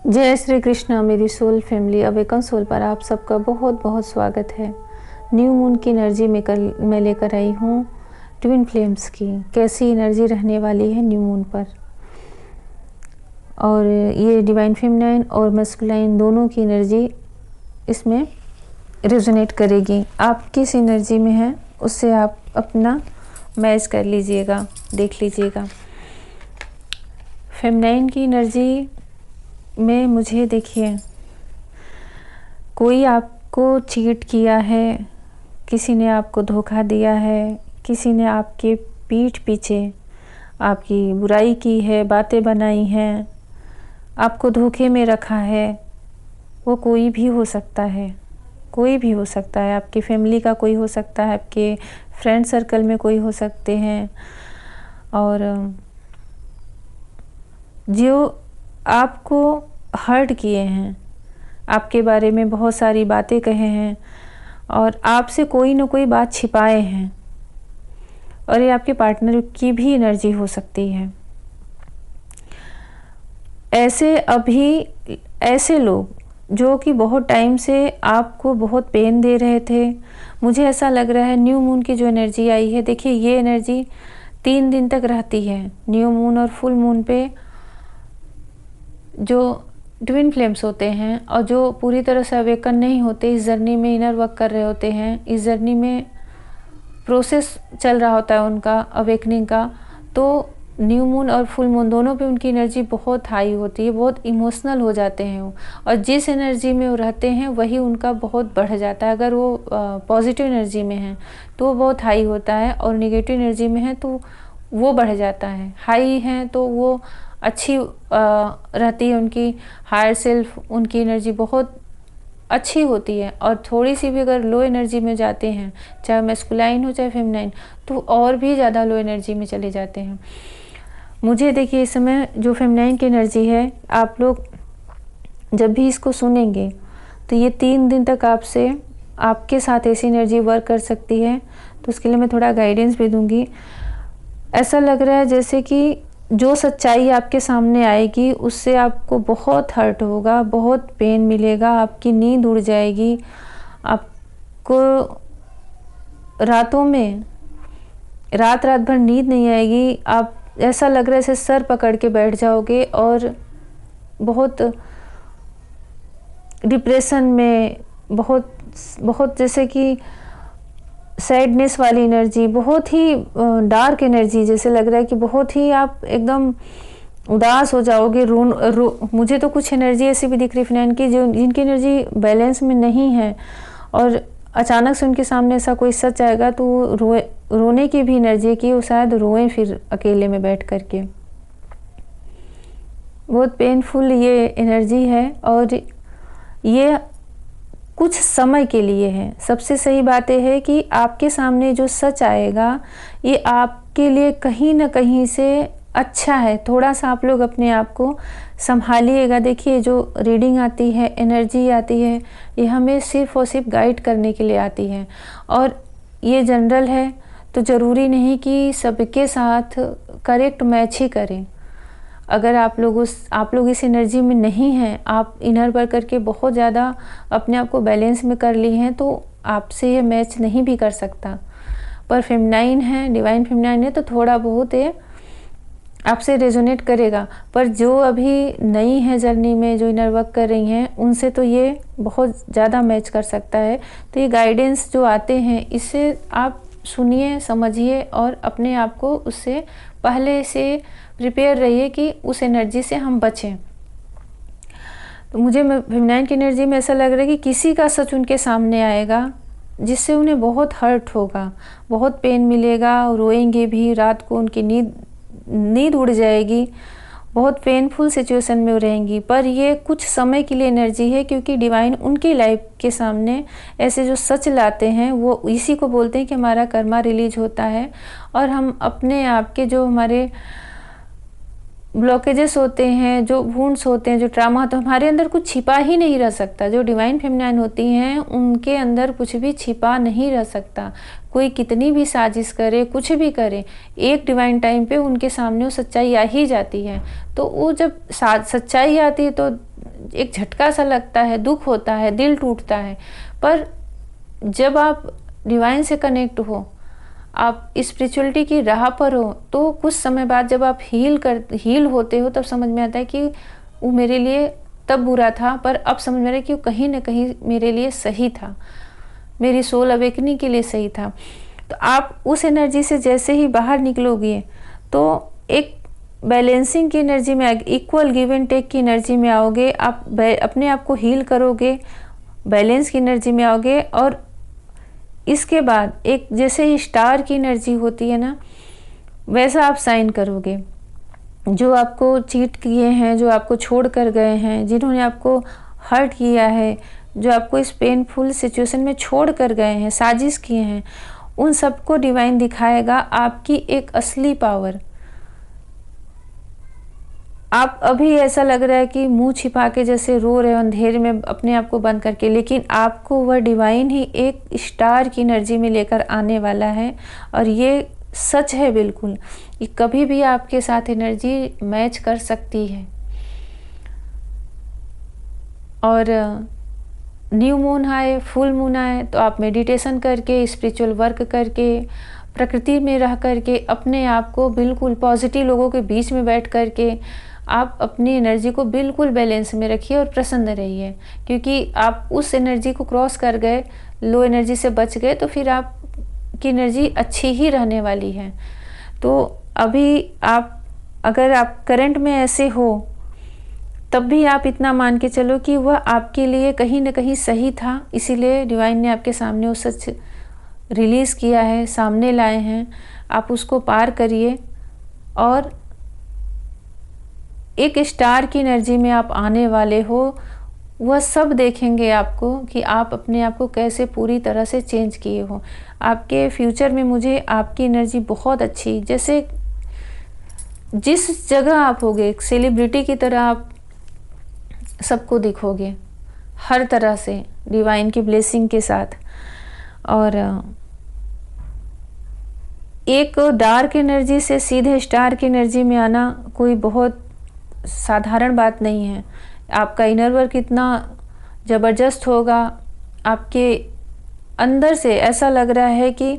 जय श्री कृष्णा। मेरी soul family awaken soul पर आप सबका बहुत बहुत स्वागत है। न्यू मून की एनर्जी मैं लेकर आई हूँ ट्विन फ्लेम्स की। कैसी एनर्जी रहने वाली है न्यू मून पर, और ये डिवाइन फेमिनाइन और मैस्कुलाइन दोनों की एनर्जी इसमें रेजोनेट करेगी। आप किस एनर्जी में हैं उससे आप अपना मैच कर लीजिएगा, देख लीजिएगा। फेमिनाइन की एनर्जी में मुझे देखिए, कोई आपको चीट किया है, किसी ने आपको धोखा दिया है, किसी ने आपके पीठ पीछे आपकी बुराई की है, बातें बनाई हैं, आपको धोखे में रखा है। वो कोई भी हो सकता है, कोई भी हो सकता है। आपकी फैमिली का कोई हो सकता है, आपके फ्रेंड सर्कल में कोई हो सकते हैं, और जो आपको हर्ट किए हैं, आपके बारे में बहुत सारी बातें कहे हैं और आपसे कोई ना कोई बात छिपाए हैं, और ये आपके पार्टनर की भी एनर्जी हो सकती है। ऐसे लोग जो कि बहुत टाइम से आपको बहुत पेन दे रहे थे, मुझे ऐसा लग रहा है न्यू मून की जो एनर्जी आई है, देखिए ये एनर्जी 3 दिन तक रहती है। न्यू मून और फुल मून पे जो ट्विन फ्लेम्स होते हैं और जो पूरी तरह से अवेकन नहीं होते, इस जर्नी में इनर वर्क कर रहे होते हैं, इस जर्नी में प्रोसेस चल रहा होता है उनका अवेकनिंग का, तो न्यू मून और फुल मून दोनों पे उनकी एनर्जी बहुत हाई होती है, बहुत इमोशनल हो जाते हैं वो, और जिस एनर्जी में वो रहते हैं वही उनका बहुत बढ़ जाता है। अगर वो पॉजिटिव एनर्जी में है तो वो बहुत हाई होता है, और निगेटिव एनर्जी में है तो वो बढ़ जाता है। हाई है तो वो अच्छी रहती है, उनकी हायर सेल्फ, उनकी एनर्जी बहुत अच्छी होती है। और थोड़ी सी भी अगर लो एनर्जी में जाते हैं, चाहे मैस्कुलाइन हो चाहे फेमिनाइन, तो और भी ज़्यादा लो एनर्जी में चले जाते हैं। मुझे देखिए इस समय जो फेमिनाइन की एनर्जी है, आप लोग जब भी इसको सुनेंगे तो ये 3 दिन तक आपके साथ ऐसी एनर्जी वर्क कर सकती है। तो उसके लिए मैं थोड़ा गाइडेंस भी दूंगी। ऐसा लग रहा है जैसे कि जो सच्चाई आपके सामने आएगी उससे आपको बहुत हर्ट होगा, बहुत पेन मिलेगा, आपकी नींद उड़ जाएगी, आपको रातों में रात भर नींद नहीं आएगी। आप ऐसा लग रहा है जैसे सर पकड़ के बैठ जाओगे और बहुत डिप्रेशन में, बहुत जैसे कि सैडनेस वाली एनर्जी, बहुत ही डार्क एनर्जी, जैसे लग रहा है कि बहुत ही आप एकदम उदास हो जाओगे। मुझे तो कुछ एनर्जी ऐसी भी दिख रही फेमिनाइन की जिनकी एनर्जी बैलेंस में नहीं है, और अचानक से उनके सामने ऐसा कोई सच आएगा तो रोने की भी एनर्जी की, वो शायद रोएं फिर अकेले में बैठ करके। बहुत पेनफुल ये एनर्जी है, और ये कुछ समय के लिए है। सबसे सही बात यह है कि आपके सामने जो सच आएगा ये आपके लिए कहीं ना कहीं से अच्छा है। थोड़ा सा आप लोग अपने आप को संभालिएगा। देखिए जो रीडिंग आती है, एनर्जी आती है, ये हमें सिर्फ और सिर्फ गाइड करने के लिए आती है, और ये जनरल है, तो ज़रूरी नहीं कि सबके साथ करेक्ट मैच ही करें। अगर आप लोग इस एनर्जी में नहीं हैं, आप इनर वर्क करके बहुत ज़्यादा अपने आप को बैलेंस में कर ली हैं, तो आपसे ये मैच नहीं भी कर सकता। पर फेमिनाइन है, डिवाइन फेमिनाइन है, तो थोड़ा बहुत ये आपसे रेजोनेट करेगा। पर जो अभी नई है जर्नी में, जो इनर वर्क कर रही हैं, उनसे तो ये बहुत ज़्यादा मैच कर सकता है। तो ये गाइडेंस जो आते हैं, इससे आप सुनिए, समझिए, और अपने आप को उससे पहले से प्रिपेयर रहिए कि उस एनर्जी से हम बचें। तो मुझे फेमिनाइन की एनर्जी में ऐसा लग रहा है कि किसी का सच उनके सामने आएगा जिससे उन्हें बहुत हर्ट होगा, बहुत पेन मिलेगा, रोएंगे भी, रात को उनकी नींद उड़ जाएगी, बहुत पेनफुल सिचुएशन में रहेंगी। पर ये कुछ समय के लिए एनर्जी है, क्योंकि डिवाइन उनकी लाइफ के सामने ऐसे जो सच लाते हैं, वो इसी को बोलते हैं कि हमारा कर्मा रिलीज होता है, और हम अपने आप के जो हमारे ब्लॉकेजेस होते हैं, जो वुंड्स होते हैं, जो ट्रामा, तो हमारे अंदर कुछ छिपा ही नहीं रह सकता। जो डिवाइन फेमिनाइन होती हैं उनके अंदर कुछ भी छिपा नहीं रह सकता। कोई कितनी भी साजिश करे, कुछ भी करे, एक डिवाइन टाइम पे उनके सामने वो सच्चाई आ ही जाती है। तो वो जब सच्चाई आती है तो एक झटका सा लगता है, दुख होता है, दिल टूटता है। पर जब आप डिवाइन से कनेक्ट हो, आप स्पिरिचुअलिटी की राह पर हो, तो कुछ समय बाद जब आप हील होते हो, तब समझ में आता है कि वो मेरे लिए तब बुरा था, पर अब समझ में आ रहा है कि वो कहीं ना कहीं मेरे लिए सही था, मेरी सोल अवेकनिंग के लिए सही था। तो आप उस एनर्जी से जैसे ही बाहर निकलोगे तो एक बैलेंसिंग की एनर्जी में, इक्वल गिव एंड टेक की एनर्जी में आओगे। आप अपने आप को हील करोगे, बैलेंस की एनर्जी में आओगे, और इसके बाद एक जैसे स्टार की एनर्जी होती है ना, वैसा आप साइन करोगे। जो आपको चीट किए हैं, जो आपको छोड़ कर गए हैं, जिन्होंने आपको हर्ट किया है, जो आपको इस पेनफुल सिचुएशन में छोड़ कर गए हैं, साजिश किए हैं, उन सबको डिवाइन दिखाएगा आपकी एक असली पावर। आप अभी ऐसा लग रहा है कि मुंह छिपा के जैसे रो रहे हो अंधेरे में अपने आप को बंद करके, लेकिन आपको वह डिवाइन ही एक स्टार की एनर्जी में लेकर आने वाला है। और ये सच है बिल्कुल कि कभी भी आपके साथ एनर्जी मैच कर सकती है। और न्यू मून आए, फुल मून आए, तो आप मेडिटेशन करके, स्पिरिचुअल वर्क करके, प्रकृति में रह करके, अपने आप को बिल्कुल पॉजिटिव लोगों के बीच में बैठ करके आप अपनी एनर्जी को बिल्कुल बैलेंस में रखिए और प्रसन्न रहिए। क्योंकि आप उस एनर्जी को क्रॉस कर गए, लो एनर्जी से बच गए, तो फिर आपकी एनर्जी अच्छी ही रहने वाली है। तो अभी आप, अगर आप करंट में ऐसे हो, तब भी आप इतना मान के चलो कि वह आपके लिए कहीं ना कहीं सही था, इसीलिए डिवाइन ने आपके सामने वो सच रिलीज़ किया है, सामने लाए हैं। आप उसको पार करिए और एक स्टार की एनर्जी में आप आने वाले हो। वह सब देखेंगे आपको कि आप अपने आप को कैसे पूरी तरह से चेंज किए हो। आपके फ्यूचर में मुझे आपकी एनर्जी बहुत अच्छी, जैसे जिस जगह आप होगे एक सेलिब्रिटी की तरह आप सबको दिखोगे, हर तरह से डिवाइन की ब्लेसिंग के साथ। और एक डार्क एनर्जी से सीधे स्टार की एनर्जी में आना कोई बहुत साधारण बात नहीं है। आपका इनर वर्क इतना ज़बरदस्त होगा, आपके अंदर से ऐसा लग रहा है कि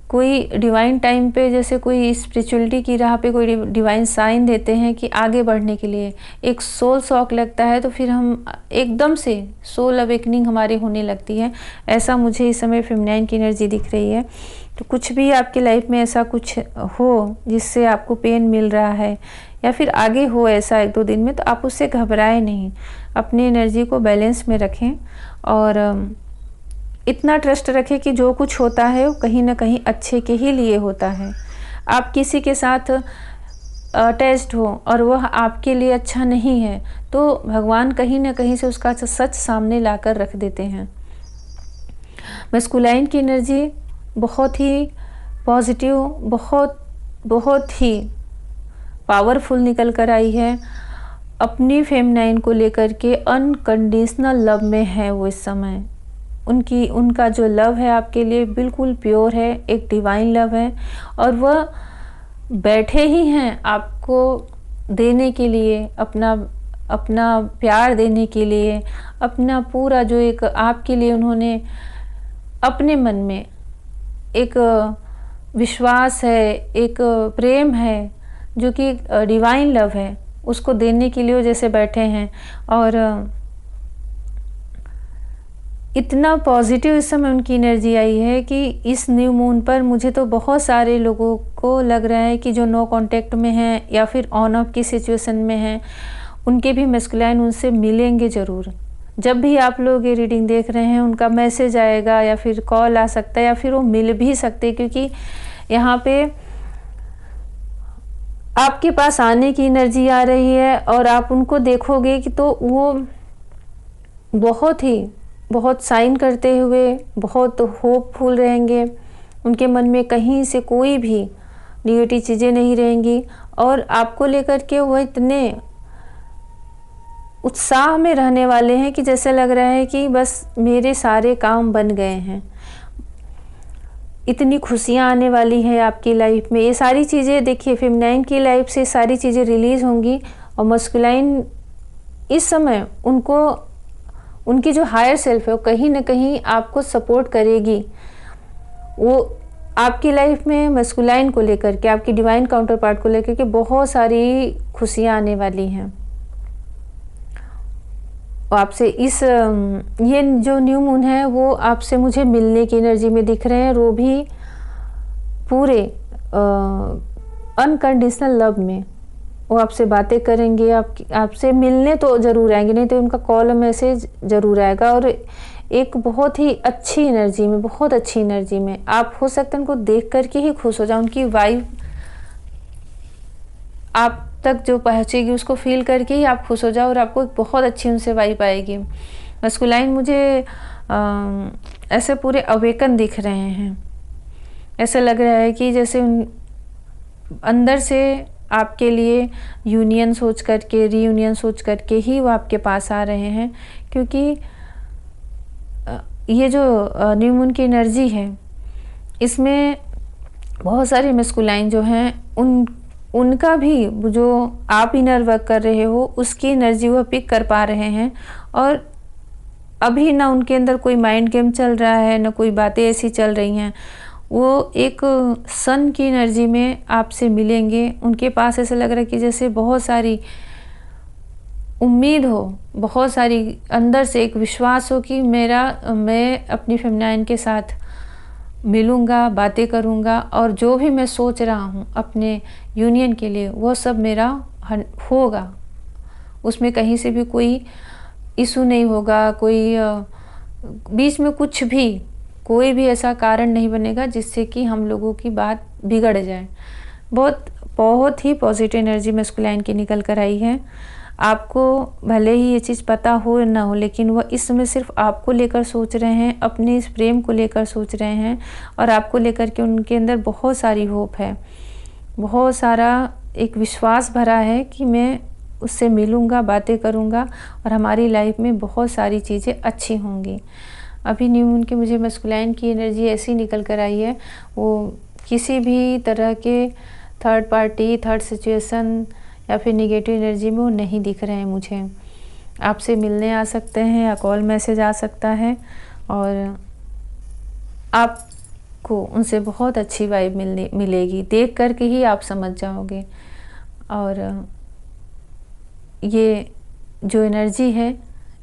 कोई डिवाइन टाइम पे, जैसे कोई स्पिरिचुअलिटी की राह पे कोई डिवाइन साइन देते हैं कि आगे बढ़ने के लिए एक सोल शॉक लगता है, तो फिर हम एकदम से सोल अवेकनिंग हमारी होने लगती है। ऐसा मुझे इस समय फेमिनाइन की एनर्जी दिख रही है। तो कुछ भी आपकी लाइफ में ऐसा कुछ हो जिससे आपको पेन मिल रहा है, या फिर आगे हो ऐसा 1-2 दिन में, तो आप उससे घबराएं नहीं, अपनी एनर्जी को बैलेंस में रखें और इतना ट्रस्ट रखें कि जो कुछ होता है वो कहीं ना कहीं अच्छे के ही लिए होता है। आप किसी के साथ अटैच्ड हो और वह आपके लिए अच्छा नहीं है, तो भगवान कहीं ना कहीं से उसका सच सामने लाकर रख देते हैं। मैस्कुलाइन की एनर्जी बहुत ही पॉजिटिव, बहुत ही पावरफुल निकल कर आई है। अपनी फेमिनाइन को लेकर के अनकंडीशनल लव में है वो इस समय। उनका जो लव है आपके लिए बिल्कुल प्योर है, एक डिवाइन लव है, और वह बैठे ही हैं आपको देने के लिए, अपना प्यार देने के लिए, अपना पूरा जो एक आपके लिए उन्होंने अपने मन में एक विश्वास है, एक प्रेम है, जो कि डिवाइन लव है, उसको देने के लिए वो जैसे बैठे हैं। और इतना पॉजिटिव इस समय उनकी एनर्जी आई है कि इस न्यू मून पर मुझे तो बहुत सारे लोगों को लग रहा है कि जो नो कांटेक्ट में हैं या फिर ऑन ऑफ की सिचुएशन में हैं, उनके भी मैस्कुलाइन उनसे मिलेंगे ज़रूर। जब भी आप लोग ये रीडिंग देख रहे हैं, उनका मैसेज आएगा या फिर कॉल आ सकता है, या फिर वो मिल भी सकते, क्योंकि यहाँ पे आपके पास आने की एनर्जी आ रही है और आप उनको देखोगे कि तो वो बहुत साइन करते हुए बहुत होपफुल रहेंगे। उनके मन में कहीं से कोई भी निगेटिव चीज़ें नहीं रहेंगी, और आपको लेकर के वो इतने उत्साह में रहने वाले हैं कि जैसे लग रहा है कि बस मेरे सारे काम बन गए हैं। इतनी खुशियाँ आने वाली है आपकी लाइफ में। ये सारी चीज़ें देखिए, फेमिनाइन की लाइफ से सारी चीज़ें रिलीज़ होंगी और मस्कुलाइन इस समय उनको उनकी जो हायर सेल्फ है वो कहीं ना कहीं आपको सपोर्ट करेगी। वो आपकी लाइफ में मस्कुलाइन को लेकर के, आपकी डिवाइन काउंटर पार्ट को लेकर के बहुत सारी खुशियाँ आने वाली हैं। आपसे इस ये जो न्यू मून है वो आपसे मुझे मिलने की एनर्जी में दिख रहे हैं, वो भी पूरे अनकंडीशनल लव में। वो आपसे बातें करेंगे, आपसे मिलने तो ज़रूर आएंगे, नहीं तो उनका कॉल मैसेज ज़रूर आएगा। और एक बहुत ही अच्छी एनर्जी में, बहुत अच्छी एनर्जी में आप हो सकते हैं उनको देख करके ही खुश हो जाओ। उनकी वाइब आप तक जो पहुँचेगी उसको फील करके ही आप खुश हो जाओ और आपको एक बहुत अच्छी उनसे वाइब आएगी। मस्कुलाइन मुझे ऐसे पूरे अवेकन दिख रहे हैं। ऐसा लग रहा है कि जैसे अंदर से आपके लिए यूनियन सोच करके, रीयूनियन सोच करके ही वो आपके पास आ रहे हैं। क्योंकि ये जो न्यू मून की एनर्जी है इसमें बहुत सारे मस्कुलाइन जो हैं उनका भी जो आप इनर वर्क कर रहे हो उसकी एनर्जी वो पिक कर पा रहे हैं। और अभी ना उनके अंदर कोई माइंड गेम चल रहा है, ना कोई बातें ऐसी चल रही हैं। वो एक सन की एनर्जी में आपसे मिलेंगे। उनके पास ऐसा लग रहा है कि जैसे बहुत सारी उम्मीद हो, बहुत सारी अंदर से एक विश्वास हो कि मैं अपनी फेमिनाइन के साथ मिलूँगा, बातें करूँगा और जो भी मैं सोच रहा हूँ अपने यूनियन के लिए वो सब मेरा होगा। उसमें कहीं से भी कोई इशू नहीं होगा, कोई बीच में कुछ भी, कोई भी ऐसा कारण नहीं बनेगा जिससे कि हम लोगों की बात बिगड़ जाए। बहुत ही पॉजिटिव एनर्जी मस्कुलाइन की निकल कर आई है। आपको भले ही ये चीज़ पता हो ना हो, लेकिन वह इस समय सिर्फ आपको लेकर सोच रहे हैं, अपने इस प्रेम को लेकर सोच रहे हैं और आपको लेकर के उनके अंदर बहुत सारी होप है, बहुत सारा एक विश्वास भरा है कि मैं उससे मिलूँगा, बातें करूँगा और हमारी लाइफ में बहुत सारी चीज़ें अच्छी होंगी। अभी न्यू मून की मुझे मस्कुलाइन की एनर्जी ऐसी निकल कर आई है, वो किसी भी तरह के थर्ड पार्टी, थर्ड सिचुएशन या फिर निगेटिव एनर्जी में वो नहीं दिख रहे हैं मुझे। आपसे मिलने आ सकते हैं या कॉल मैसेज आ सकता है और आपको उनसे बहुत अच्छी वाइब मिलेगी। देख कर के ही आप समझ जाओगे। और ये जो एनर्जी है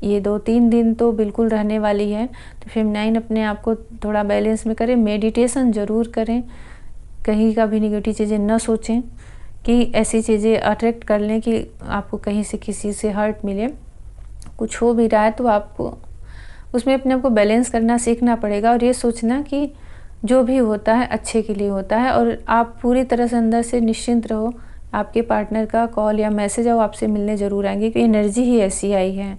ये 2-3 दिन तो बिल्कुल रहने वाली है। तो फेमिनाइन अपने आप को थोड़ा बैलेंस में करें, मेडिटेशन ज़रूर करें, कहीं का भी निगेटिव चीज़ें न सोचें कि ऐसी चीज़ें अट्रैक्ट कर लें कि आपको कहीं से किसी से हर्ट मिले। कुछ हो भी रहा है तो आपको उसमें अपने आप को बैलेंस करना सीखना पड़ेगा और ये सोचना कि जो भी होता है अच्छे के लिए होता है। और आप पूरी तरह से अंदर से निश्चिंत रहो, आपके पार्टनर का कॉल या मैसेज आओ आपसे मिलने ज़रूर आएंगे क्योंकि एनर्जी ही ऐसी आई है।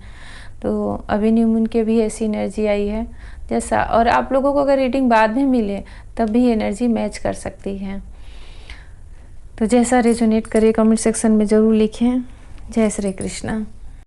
तो अभी न्यू मून के भी ऐसी एनर्जी आई है जैसा, और आप लोगों को अगर रीडिंग बाद में मिले तब भी एनर्जी मैच कर सकती है। तो जैसा रेजोनेट करे कमेंट सेक्शन में ज़रूर लिखें। जय श्री कृष्णा।